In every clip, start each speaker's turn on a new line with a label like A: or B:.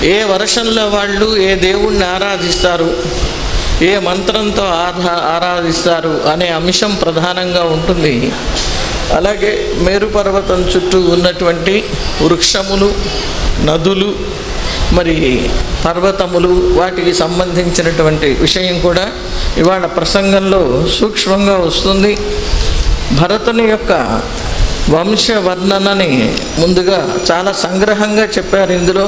A: ఏ వర్షంలో వాళ్ళు ఏ దేవుణ్ణి ఆరాధిస్తారు, ఏ మంత్రంతో ఆరాధిస్తారు అనే అంశం ప్రధానంగా ఉంటుంది. అలాగే మేరు పర్వతం చుట్టూ ఉన్నటువంటి వృక్షములు, నదులు, మరి పర్వతములు, వాటికి సంబంధించినటువంటి విషయం కూడా ఇవాళ ప్రసంగంలో సూక్ష్మంగా వస్తుంది. భరతుని యొక్క వంశ వర్ణనని ముందుగా చాలా సంగ్రహంగా చెప్పారు. ఇందులో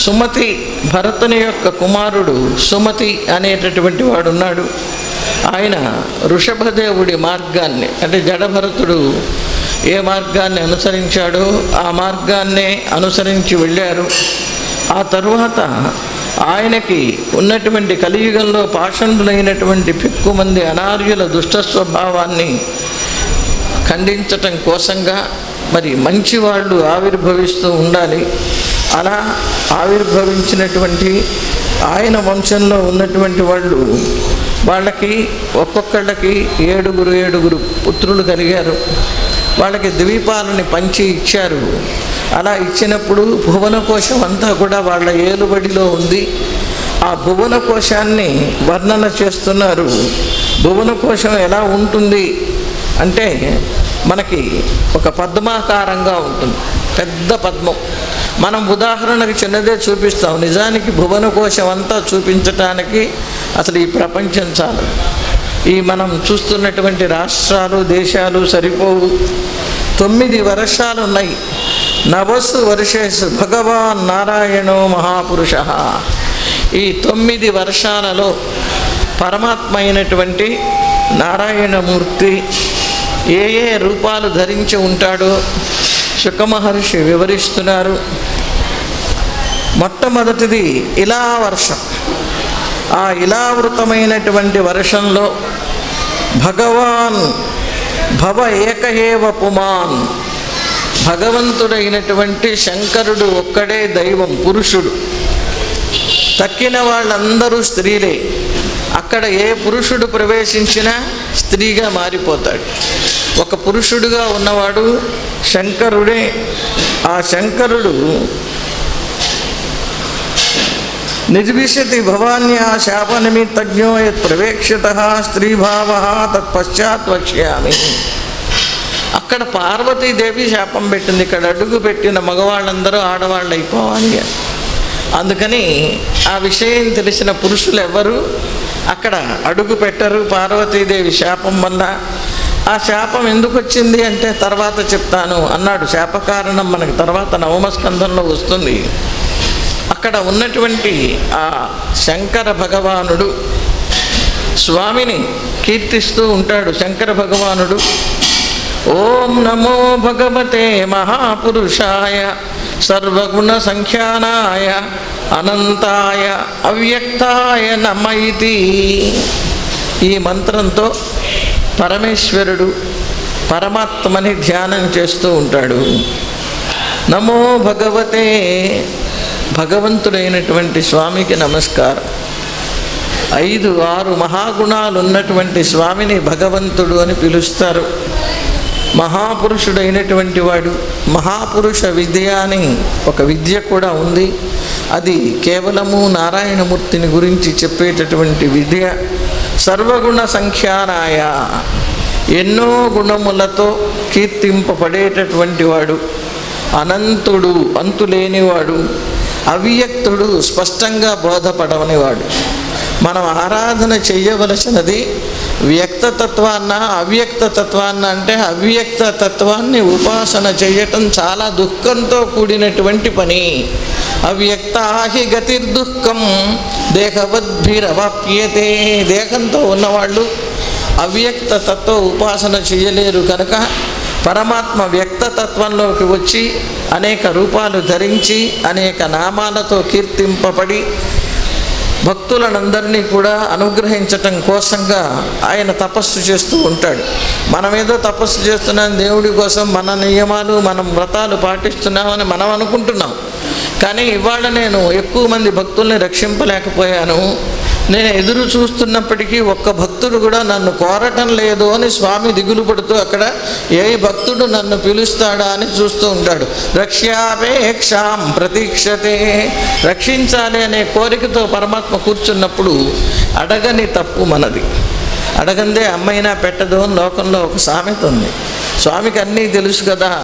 A: సుమతి, భరతుని యొక్క కుమారుడు సుమతి అనేటటువంటి వాడు ఉన్నాడు. ఆయన వృషభదేవుడి మార్గాన్ని, అంటే జడభరతుడు ఏ మార్గాన్ని అనుసరించాడో ఆ మార్గాన్నే అనుసరించి వెళ్ళారు. ఆ తరువాత ఆయనకి ఉన్నటువంటి కలియుగంలో పాషండులైనటువంటి పెక్కుమంది అనార్యుల దుష్ట స్వభావాన్ని ఖండించటం కోసంగా మరి మంచి వాళ్ళు ఆవిర్భవిస్తూ ఉండాలి. అలా ఆవిర్భవించినటువంటి ఆయన వంశంలో ఉన్నటువంటి వాళ్ళు, వాళ్ళకి ఒక్కొక్కళ్ళకి ఏడుగురు పుత్రులు కలిగారు. వాళ్ళకి ద్వీపాలని పంచి ఇచ్చారు. అలా ఇచ్చినప్పుడు భువనకోశం అంతా కూడా వాళ్ళ ఏలుబడిలో ఉంది. ఆ భువనకోశాన్ని వర్ణన చేస్తున్నారు. భువనకోశం ఎలా ఉంటుంది అంటే మనకి ఒక పద్మాకారంగా ఉంటుంది, పెద్ద పద్మం. మనం ఉదాహరణకి చిన్నదే చూపిస్తాం, నిజానికి భువనకోశం అంతా చూపించటానికి అసలు ఈ ప్రపంచం చాలు. ఈ మనం చూస్తున్నటువంటి రాష్ట్రాలు, దేశాలు సరిపోవు. 9 వర్షాలు ఉన్నాయి. నవస్సు వర్షేసు భగవాన్ నారాయణో మహాపురుష. ఈ 9 వర్షాలలో పరమాత్మ అయినటువంటి నారాయణమూర్తి ఏ ఏ రూపాలు ధరించి ఉంటాడో శుకమహర్షి వివరిస్తున్నారు. మొట్టమొదటిది ఇలా వర్షం. ఆ ఇలావృతమైనటువంటి వర్షంలో భగవాన్ భవ ఏకహేవ పుమాన్, భగవంతుడైనటువంటి శంకరుడు ఒక్కడే దైవం, పురుషుడు. తక్కిన వాళ్ళందరూ స్త్రీలే. అక్కడ ఏ పురుషుడు ప్రవేశించినా స్త్రీగా మారిపోతాడు. ఒక పురుషుడుగా ఉన్నవాడు శంకరుడే. ఆ శంకరుడు నిర్విశతి భవాన్యా శాప నిమిత్తజ్ఞో యత్ ప్రవేక్షితః స్త్రీభావ తత్పశ్చాత్ వక్ష్యామి. అక్కడ పార్వతీదేవి శాపం పెట్టింది, ఇక్కడ అడుగు పెట్టిన మగవాళ్ళందరూ ఆడవాళ్ళు అయిపోవాలి అని. అందుకని ఆ విషయం తెలిసిన పురుషులు ఎవరు అక్కడ అడుగు పెట్టరు పార్వతీదేవి శాపం వల్ల. ఆ శాపం ఎందుకు వచ్చింది అంటే తర్వాత చెప్తాను అన్నాడు. శాపకారణం మనకి తర్వాత నవమస్కంధంలో వస్తుంది. అక్కడ ఉన్నటువంటి ఆ శంకర భగవానుడు స్వామిని కీర్తిస్తూ ఉంటాడు. శంకర భగవానుడు ఓం నమో భగవతే మహాపురుషాయ సర్వగుణ సంఖ్యానాయ అనంతాయ అవ్యక్తాయ నమైతి. ఈ మంత్రంతో పరమేశ్వరుడు పరమాత్మని ధ్యానం చేస్తూ ఉంటాడు. నమో భగవతే, భగవంతుడైనటువంటి స్వామికి నమస్కారం. 5, 6 మహాగుణాలు ఉన్నటువంటి స్వామిని భగవంతుడు అని పిలుస్తారు. మహాపురుషుడైనటువంటి వాడు. మహాపురుష విద్య అని ఒక విద్య కూడా ఉంది. అది కేవలము నారాయణమూర్తిని గురించి చెప్పేటటువంటి విద్య. సర్వగుణ సంఖ్యానాయ, ఎన్నో గుణములతో కీర్తింపబడేటటువంటి వాడు. అనంతుడు, అంతులేనివాడు. అవ్యక్తుడు, స్పష్టంగా బోధపడవనివాడు. మనం ఆరాధన చెయ్యవలసినది వ్యక్తతత్వాన్న అవ్యక్తతత్వాన్న. అంటే అవ్యక్త తత్వాన్ని ఉపాసన చేయటం చాలా దుఃఖంతో కూడినటువంటి పని. అవ్యక్తాహి గతిర్దుఃఖం దేహవద్భిరవాప్యతే. దేహంతో ఉన్నవాళ్ళు అవ్యక్త తత్వ ఉపాసన చేయలేరు. కనుక పరమాత్మ వ్యక్తతత్వంలోకి వచ్చి అనేక రూపాలు ధరించి అనేక నామాలతో కీర్తింపబడి భక్తులనందరినీ కూడా అనుగ్రహించటం కోసంగా ఆయన తపస్సు చేస్తూ ఉంటాడు. మనమేదో తపస్సు చేస్తున్నాం దేవుడి కోసం, మన నియమాలు మనం వ్రతాలు పాటిస్తున్నామని మనం అనుకుంటున్నాం. కానీ ఇవాళ నేను ఎక్కువ మంది భక్తుల్ని రక్షింపలేకపోయాను, నేను ఎదురు చూస్తున్నప్పటికీ ఒక్క భక్తుడు కూడా నన్ను కోరటం లేదు అని స్వామి దిగులు పడుతూ అక్కడ ఏ భక్తుడు నన్ను పిలుస్తాడా అని చూస్తూ ఉంటాడు. రక్ష్యాపేక్షాం ప్రతీక్షతే, రక్షించాలి అనే కోరికతో పరమాత్మ కూర్చున్నప్పుడు అడగని తప్పు మనది. అడగందే అమ్మైనా పెట్టదు అని లోకంలో ఒక సామెత ఉంది. స్వామికి అన్నీ తెలుసు కదా.